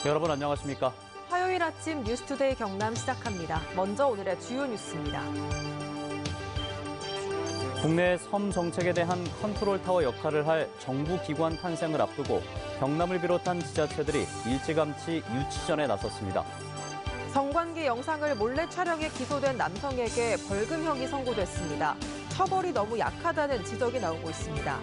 여러분 안녕하십니까? 화요일 아침 뉴스투데이 경남 시작합니다. 먼저 오늘의 주요 뉴스입니다. 국내 섬 정책에 대한 컨트롤타워 역할을 할 정부 기관 탄생을 앞두고 경남을 비롯한 지자체들이 일찌감치 유치전에 나섰습니다. 성관계 영상을 몰래 촬영해 기소된 남성에게 벌금형이 선고됐습니다. 처벌이 너무 약하다는 지적이 나오고 있습니다.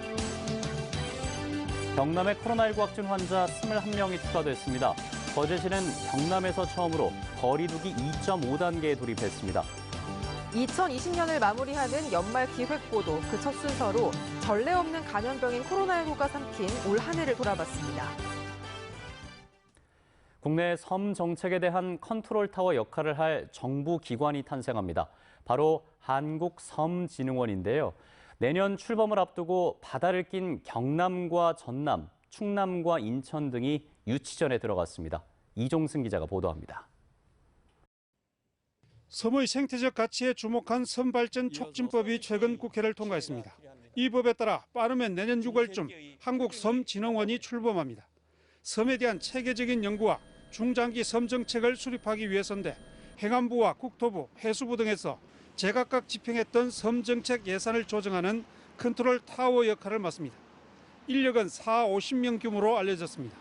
경남에 코로나19 확진 환자 21명이 추가됐습니다. 거제시는 경남에서 처음으로 거리두기 2.5단계에 돌입했습니다. 2020년을 마무리하는 연말 기획보도 그 첫 순서로 전례 없는 감염병인 코로나19가 삼킨 올 한 해를 돌아봤습니다. 국내 섬 정책에 대한 컨트롤타워 역할을 할 정부 기관이 탄생합니다. 바로 한국섬진흥원인데요. 내년 출범을 앞두고 바다를 낀 경남과 전남, 충남과 인천 등이 유치전에 들어갔습니다. 이종승 기자가 보도합니다. 섬의 생태적 가치에 주목한 섬발전 촉진법이 최근 국회를 통과했습니다. 이 법에 따라 빠르면 내년 6월쯤 한국섬진흥원이 출범합니다. 섬에 대한 체계적인 연구와 중장기 섬 정책을 수립하기 위해서인데 행안부와 국토부, 해수부 등에서 제각각 집행했던 섬 정책 예산을 조정하는 컨트롤 타워 역할을 맡습니다. 인력은 50명 규모로 알려졌습니다.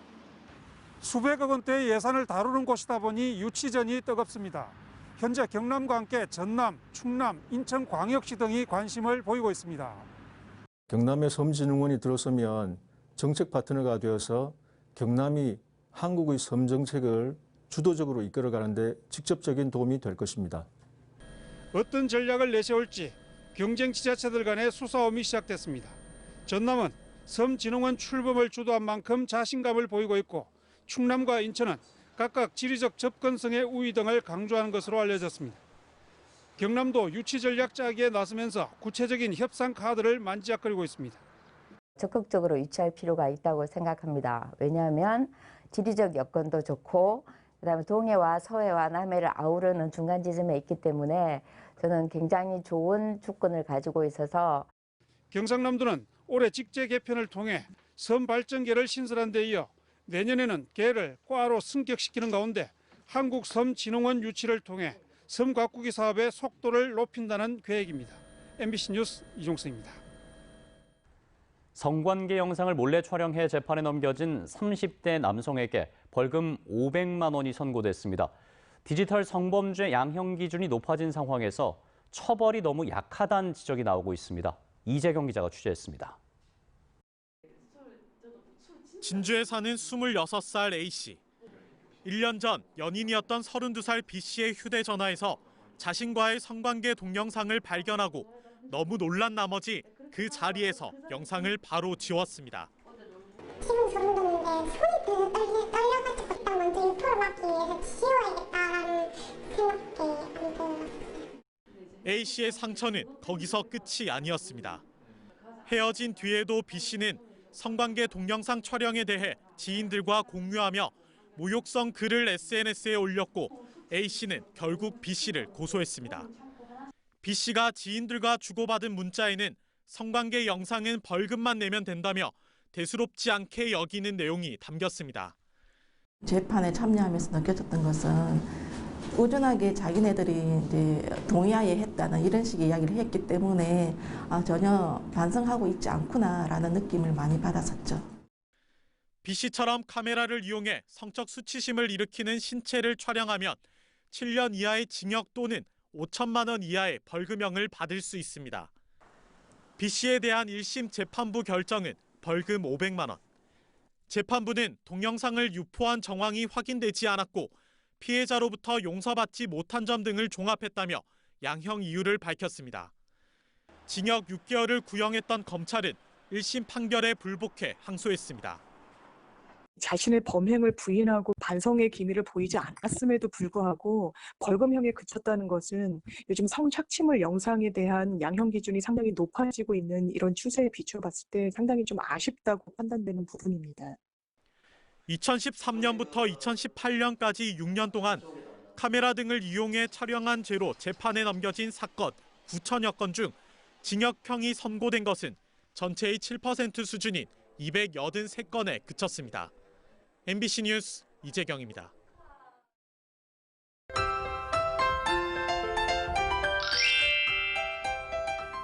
수백억 원대의 예산을 다루는 곳이다 보니 유치전이 뜨겁습니다. 현재 경남과 함께 전남, 충남, 인천 광역시 등이 관심을 보이고 있습니다. 경남의 섬진흥원이 들어서면 정책 파트너가 되어서 경남이 한국의 섬 정책을 주도적으로 이끌어가는 데 직접적인 도움이 될 것입니다. 어떤 전략을 내세울지 경쟁 지자체들 간의 수싸움이 시작됐습니다. 전남은 섬진흥원 출범을 주도한 만큼 자신감을 보이고 있고 충남과 인천은 각각 지리적 접근성의 우위 등을 강조하는 것으로 알려졌습니다. 경남도 유치 전략 짜기에 나서면서 구체적인 협상 카드를 만지작거리고 있습니다. 적극적으로 유치할 필요가 있다고 생각합니다. 왜냐하면 지리적 여건도 좋고 그다음에 동해와 서해와 남해를 아우르는 중간 지점에 있기 때문에 저는 굉장히 좋은 조건을 가지고 있어서 경상남도는 올해 직제 개편을 통해 섬 발전계를 신설한 데 이어 내년에는 계를 과로 승격시키는 가운데 한국섬진흥원 유치를 통해 섬 가꾸기 사업의 속도를 높인다는 계획입니다. MBC 뉴스 이종승입니다. 성관계 영상을 몰래 촬영해 재판에 넘겨진 30대 남성에게 벌금 500만 원이 선고됐습니다. 디지털 성범죄 양형 기준이 높아진 상황에서 처벌이 너무 약하다는 지적이 나오고 있습니다. 이재경 기자가 취재했습니다. 진주에 사는 26살 A씨. 1년 전 연인이었던 32살 B씨의 휴대전화에서 자신과의 성관계 동영상을 발견하고 너무 놀란 나머지 그 자리에서 영상을 바로 지웠습니다. 기분 소름 돋는데 손이 떨려가지고 딱 먼저 유포를 막기 위해서 지워야겠다라는 생각밖에 안 들어요. A씨의 상처는 거기서 끝이 아니었습니다. 헤어진 뒤에도 B씨는 성관계 동영상 촬영에 대해 지인들과 공유하며 모욕성 글을 SNS에 올렸고 A씨는 결국 B씨를 고소했습니다. B씨가 지인들과 주고받은 문자에는 성관계 영상은 벌금만 내면 된다며 대수롭지 않게 여기는 내용이 담겼습니다. 재판에 참여하면서 느껴졌던 것은 꾸준하게 자기네들이 이제 동의하에 했다는 이런 식의 이야기를 했기 때문에 전혀 반성하고 있지 않구나라는 느낌을 많이 받았었죠. B씨처럼 카메라를 이용해 성적 수치심을 일으키는 신체를 촬영하면 7년 이하의 징역 또는 5천만 원 이하의 벌금형을 받을 수 있습니다. B씨에 대한 1심 재판부 결정은 벌금 500만 원. 재판부는 동영상을 유포한 정황이 확인되지 않았고 피해자로부터 용서받지 못한 점 등을 종합했다며 양형 이유를 밝혔습니다. 징역 6개월을 구형했던 검찰은 1심 판결에 불복해 항소했습니다. 자신의 범행을 부인하고 반성의 기미를 보이지 않았음에도 불구하고 벌금형에 그쳤다는 것은 요즘 성착취물 영상에 대한 양형 기준이 상당히 높아지고 있는 이런 추세에 비춰봤을 때 상당히 좀 아쉽다고 판단되는 부분입니다. 2013년부터 2018년까지 6년 동안 카메라 등을 이용해 촬영한 죄로 재판에 넘겨진 사건 9천여 건 중 징역형이 선고된 것은 전체의 7% 수준인 283건에 그쳤습니다. MBC 뉴스 이재경입니다.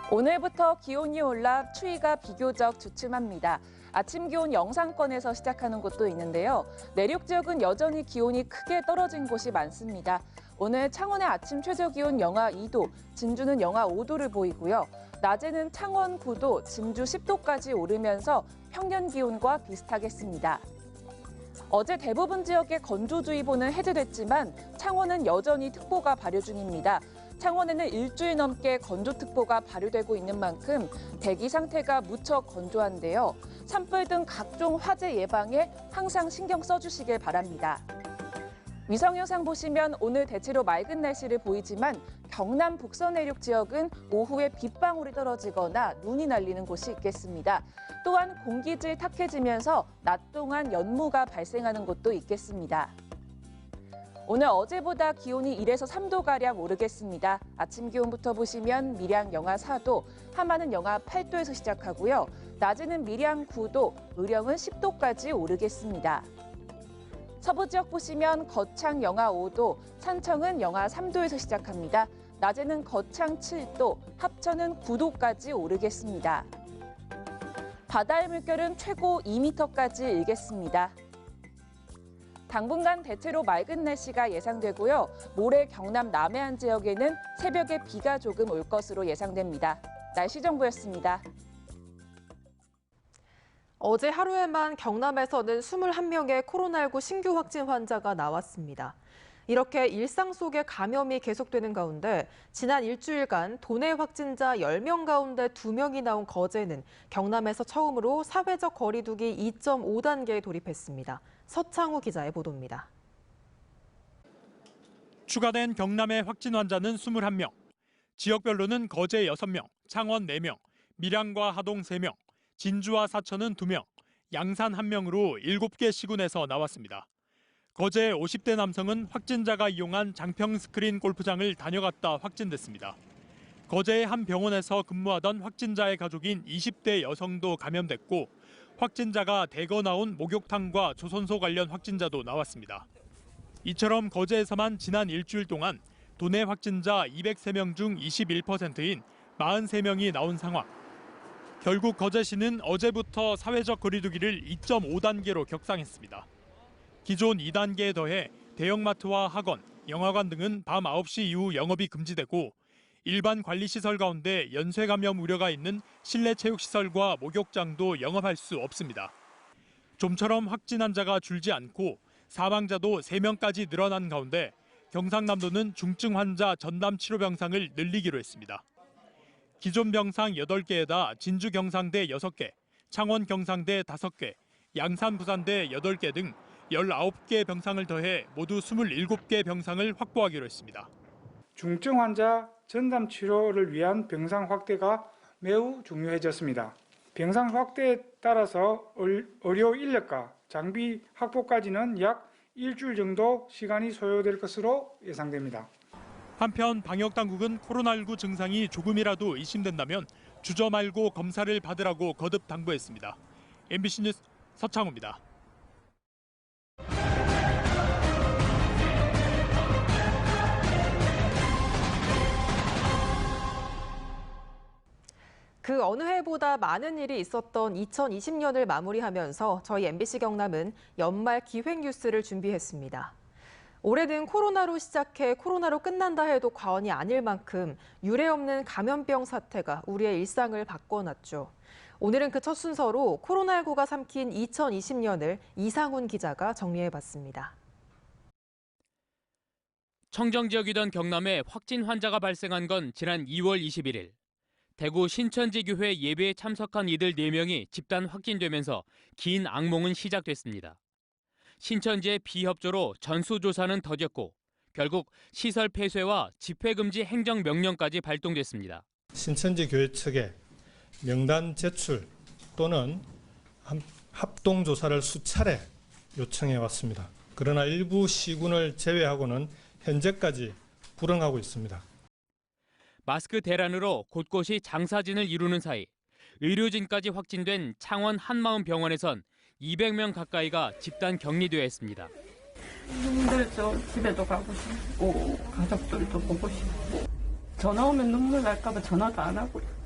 오늘부터 기온이 올라 추위가 비교적 주춤합니다. 아침 기온 영상권에서 시작하는 곳도 있는데요. 내륙 지역은 여전히 기온이 크게 떨어진 곳이 많습니다. 오늘 창원의 아침 최저 기온 영하 2도, 진주는 영하 5도를 보이고요. 낮에는 창원 9도, 진주 10도까지 오르면서 평년 기온과 비슷하겠습니다. 어제 대부분 지역에 건조주의보는 해제됐지만 창원은 여전히 특보가 발효 중입니다. 창원에는 일주일 넘게 건조특보가 발효되고 있는 만큼 대기 상태가 무척 건조한데요. 산불 등 각종 화재 예방에 항상 신경 써주시길 바랍니다. 위성 영상 보시면 오늘 대체로 맑은 날씨를 보이지만 경남 북서 내륙 지역은 오후에 빗방울이 떨어지거나 눈이 날리는 곳이 있겠습니다. 또한 공기질 탁해지면서 낮 동안 연무가 발생하는 곳도 있겠습니다. 오늘 어제보다 기온이 1에서 3도가량 오르겠습니다. 아침 기온부터 보시면 밀양 영하 4도, 함안은 영하 8도에서 시작하고요. 낮에는 밀양 9도, 의령은 10도까지 오르겠습니다. 서부 지역 보시면 거창 영하 5도, 산청은 영하 3도에서 시작합니다. 낮에는 거창 7도, 합천은 9도까지 오르겠습니다. 바다의 물결은 최고 2m까지 일겠습니다. 당분간 대체로 맑은 날씨가 예상되고요. 모레 경남 남해안 지역에는 새벽에 비가 조금 올 것으로 예상됩니다. 날씨 정보였습니다. 어제 하루에만 경남에서는 21명의 코로나19 신규 확진 환자가 나왔습니다. 이렇게 일상 속에 감염이 계속되는 가운데 지난 일주일간 도내 확진자 10명 가운데 2명이 나온 거제는 경남에서 처음으로 사회적 거리 두기 2.5단계에 돌입했습니다. 서창우 기자의 보도입니다. 추가된 경남의 확진 환자는 21명, 지역별로는 거제 6명, 창원 4명, 밀양과 하동 3명, 진주와 사천은 2명, 양산 1명으로 7개 시군에서 나왔습니다. 거제 50대 남성은 확진자가 이용한 장평 스크린 골프장을 다녀갔다 확진됐습니다. 거제의 한 병원에서 근무하던 확진자의 가족인 20대 여성도 감염됐고 확진자가 대거 나온 목욕탕과 조선소 관련 확진자도 나왔습니다. 이처럼 거제에서만 지난 일주일 동안 도내 확진자 203명 중 21%인 43명이 나온 상황. 결국 거제시는 어제부터 사회적 거리두기를 2.5단계로 격상했습니다. 기존 2단계에 더해 대형마트와 학원, 영화관 등은 밤 9시 이후 영업이 금지되고 일반 관리시설 가운데 연쇄 감염 우려가 있는 실내 체육시설과 목욕장도 영업할 수 없습니다. 좀처럼 확진 환자가 줄지 않고 사망자도 3명까지 늘어난 가운데 경상남도는 중증 환자 전담 치료 병상을 늘리기로 했습니다. 기존 병상 8개에다 진주 경상대 6개, 창원 경상대 5개, 양산 부산대 8개 등 19개 병상을 더해 모두 27개 병상을 확보하기로 했습니다. 중증 환자 전담 치료를 위한 병상 확대가 매우 중요해졌습니다. 병상 확대에 따라서 의료 인력과 장비 확보까지는 약 일주일 정도 시간이 소요될 것으로 예상됩니다. 한편 방역당국은 코로나19 증상이 조금이라도 의심된다면 주저 말고 검사를 받으라고 거듭 당부했습니다. MBC 뉴스 서창우입니다. 그 어느 해보다 많은 일이 있었던 2020년을 마무리하면서 저희 MBC 경남은 연말 기획 뉴스를 준비했습니다. 올해는 코로나로 시작해 코로나로 끝난다 해도 과언이 아닐 만큼 유례없는 감염병 사태가 우리의 일상을 바꿔놨죠. 오늘은 그 첫 순서로 코로나19가 삼킨 2020년을 이상훈 기자가 정리해봤습니다. 청정 지역이던 경남에 확진 환자가 발생한 건 지난 2월 21일. 대구 신천지 교회 예배에 참석한 이들 4명이 집단 확진되면서 긴 악몽은 시작됐습니다. 신천지의 비협조로 전수조사는 더뎠고 결국 시설 폐쇄와 집회금지 행정명령까지 발동됐습니다. 신천지 교회 측에 명단 제출 또는 합동조사를 수차례 요청해 왔습니다. 그러나 일부 시군을 제외하고는 현재까지 불응하고 있습니다. 마스크 대란으로 곳곳이 장사진을 이루는 사이 의료진까지 확진된 창원 한마음병원에선 200명 가까이가 집단 격리되어 있습니다. 힘들죠. 집에도 가고 싶고 가족들도 보고 싶고 전화 오면 눈물 날까봐 전화도 안 하고 있고.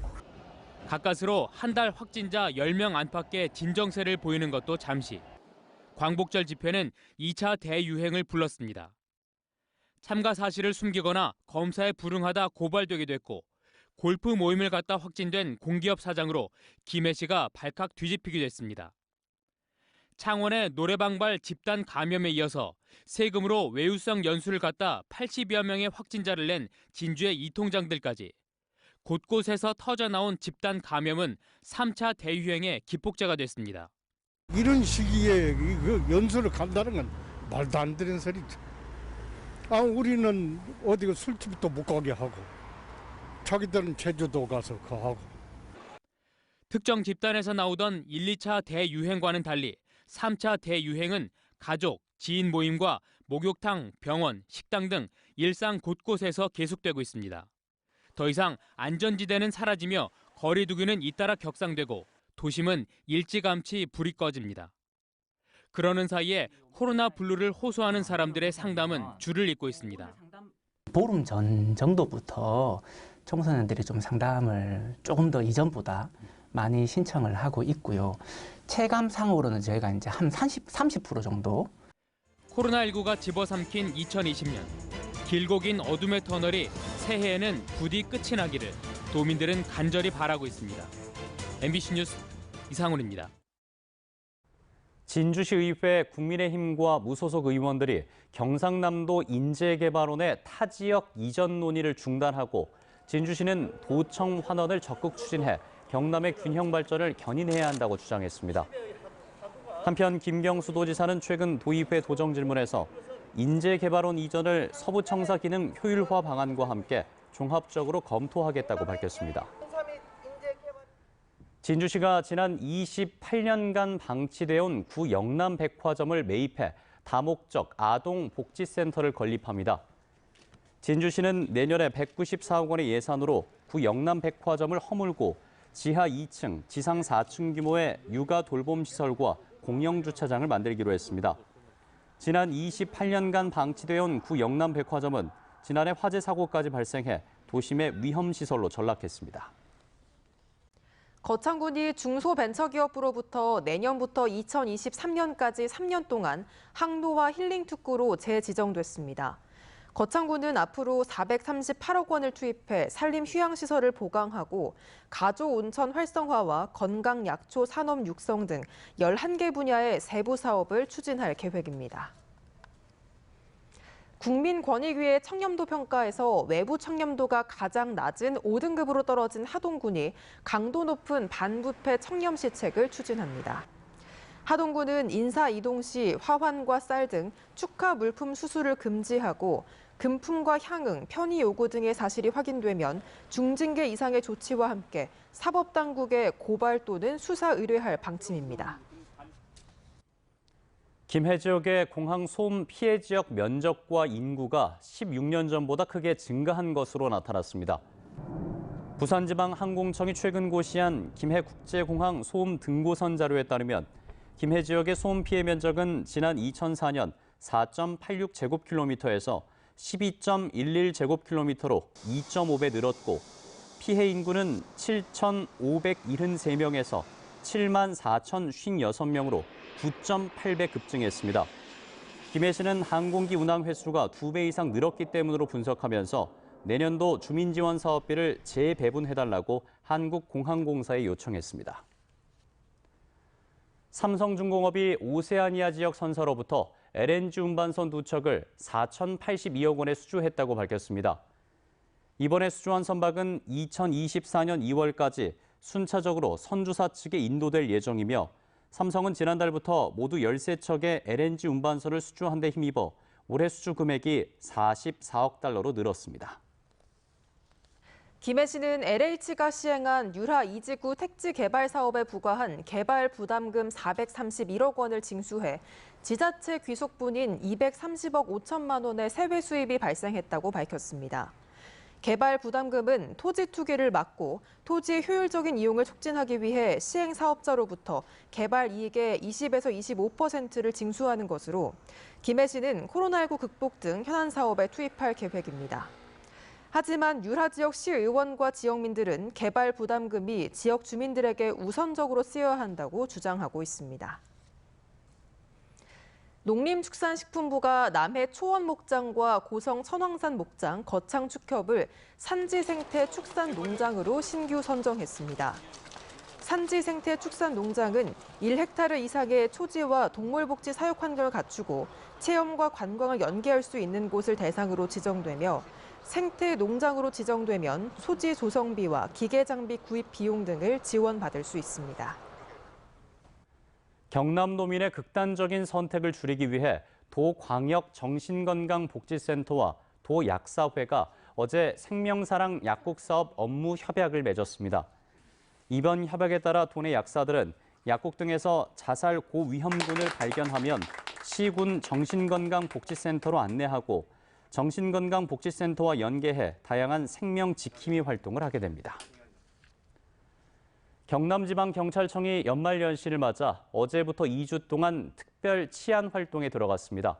가까스로 한 달 확진자 10명 안팎의 진정세를 보이는 것도 잠시. 광복절 집회는 2차 대유행을 불렀습니다. 참가 사실을 숨기거나 검사에 불응하다 고발되기도 했고 골프 모임을 갖다 확진된 공기업 사장으로 김해 씨가 발칵 뒤집히기도 했습니다. 창원의 노래방발 집단 감염에 이어서 세금으로 외유성 연수를 갖다 80여 명의 확진자를 낸 진주의 이 통장들까지 곳곳에서 터져나온 집단 감염은 3차 대유행의 기폭제가 됐습니다. 이런 시기에 연수를 간다는 건 말도 안 되는 소리죠. 우리는 어디 술집도 못 가게 하고 자기들은 제주도 가서 그거 하고. 특정 집단에서 나오던 1, 2차 대유행과는 달리 3차 대유행은 가족, 지인 모임과 목욕탕, 병원, 식당 등 일상 곳곳에서 계속되고 있습니다. 더 이상 안전지대는 사라지며 거리 두기는 잇따라 격상되고 도심은 일찌감치 불이 꺼집니다. 그러는 사이에 코로나 블루를 호소하는 사람들의 상담은 줄을 잇고 있습니다. 보름 전 정도부터 청소년들이 좀 상담을 조금 더 이전보다 많이 신청을 하고 있고요. 체감상으로는 저희가 이제 한 30% 정도. 코로나19가 집어삼킨 2020년. 길고 긴 어둠의 터널이 새해에는 부디 끝이 나기를 도민들은 간절히 바라고 있습니다. MBC 뉴스 이상훈입니다. 진주시 의회 국민의힘과 무소속 의원들이 경상남도 인재개발원의 타 지역 이전 논의를 중단하고 진주시는 도청 환원을 적극 추진해 경남의 균형 발전을 견인해야 한다고 주장했습니다. 한편 김경수 도지사는 최근 도의회 도정 질문에서 인재개발원 이전을 서부청사 기능 효율화 방안과 함께 종합적으로 검토하겠다고 밝혔습니다. 진주시가 지난 28년간 방치돼온 구 영남 백화점을 매입해 다목적 아동 복지센터를 건립합니다. 진주시는 내년에 194억 원의 예산으로 구 영남 백화점을 허물고 지하 2층, 지상 4층 규모의 육아 돌봄 시설과 공영 주차장을 만들기로 했습니다. 지난 28년간 방치돼온 구 영남 백화점은 지난해 화재 사고까지 발생해 도심의 위험 시설로 전락했습니다. 거창군이 중소벤처기업부로부터 내년부터 2023년까지 3년 동안 항로와 힐링 특구로 재지정됐습니다. 거창군은 앞으로 438억 원을 투입해 산림 휴양시설을 보강하고 가조 온천 활성화와 건강 약초 산업 육성 등 11개 분야의 세부 사업을 추진할 계획입니다. 국민권익위의 청렴도 평가에서 외부 청렴도가 가장 낮은 5등급으로 떨어진 하동군이 강도 높은 반부패 청렴 시책을 추진합니다. 하동군은 인사 이동 시 화환과 쌀 등 축하 물품 수수를 금지하고 금품과 향응, 편의 요구 등의 사실이 확인되면 중징계 이상의 조치와 함께 사법당국에 고발 또는 수사 의뢰할 방침입니다. 김해 지역의 공항 소음 피해 지역 면적과 인구가 16년 전보다 크게 증가한 것으로 나타났습니다. 부산지방항공청이 최근 고시한 김해국제공항 소음 등고선 자료에 따르면 김해 지역의 소음 피해 면적은 지난 2004년 4.86제곱킬로미터에서 12.11제곱킬로미터로 2.5배 늘었고 피해 인구는 7,573명에서 74,056명으로 9.8배 급증했습니다. 김해시는 항공기 운항 횟수가 2배 이상 늘었기 때문으로 분석하면서 내년도 주민지원 사업비를 재배분해달라고 한국공항공사에 요청했습니다. 삼성중공업이 오세아니아 지역 선사로부터 LNG 운반선 2척을 4,082억 원에 수주했다고 밝혔습니다. 이번에 수주한 선박은 2024년 2월까지 순차적으로 선주사 측에 인도될 예정이며 삼성은 지난달부터 모두 13척의 LNG 운반선을 수주한 데 힘입어 올해 수주 금액이 44억 달러로 늘었습니다. 김해시는 LH가 시행한 유라 이지구 택지 개발 사업에 부과한 개발 부담금 431억 원을 징수해 지자체 귀속분인 230억 5천만 원의 세외 수입이 발생했다고 밝혔습니다. 개발 부담금은 토지 투기를 막고 토지의 효율적인 이용을 촉진하기 위해 시행 사업자로부터 개발 이익의 20에서 25%를 징수하는 것으로 김해 시는 코로나19 극복 등 현안 사업에 투입할 계획입니다. 하지만 유라 지역 시의원과 지역민들은 개발 부담금이 지역 주민들에게 우선적으로 쓰여야 한다고 주장하고 있습니다. 농림축산식품부가 남해 초원 목장과 고성 천왕산 목장, 거창 축협을 산지생태축산농장으로 신규 선정했습니다. 산지생태축산농장은 1헥타르 이상의 초지와 동물복지 사육 환경을 갖추고 체험과 관광을 연계할 수 있는 곳을 대상으로 지정되며 생태농장으로 지정되면 소지 조성비와 기계장비 구입 비용 등을 지원받을 수 있습니다. 경남도민의 극단적인 선택을 줄이기 위해 도광역정신건강복지센터와 도약사회가 어제 생명사랑 약국사업 업무 협약을 맺었습니다. 이번 협약에 따라 도내 약사들은 약국 등에서 자살 고위험군을 발견하면 시군 정신건강복지센터로 안내하고 정신건강복지센터와 연계해 다양한 생명 지킴이 활동을 하게 됩니다. 경남지방경찰청이 연말연시를 맞아 어제부터 2주 동안 특별 치안 활동에 들어갔습니다.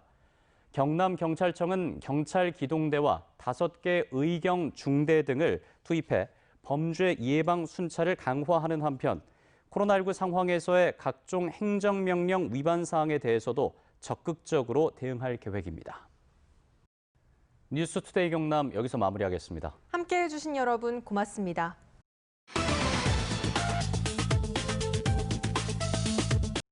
경남경찰청은 경찰 기동대와 5개 의경 중대 등을 투입해 범죄 예방 순찰을 강화하는 한편 코로나19 상황에서의 각종 행정명령 위반 사항에 대해서도 적극적으로 대응할 계획입니다. 뉴스투데이 경남 여기서 마무리하겠습니다. 함께해 주신 여러분 고맙습니다.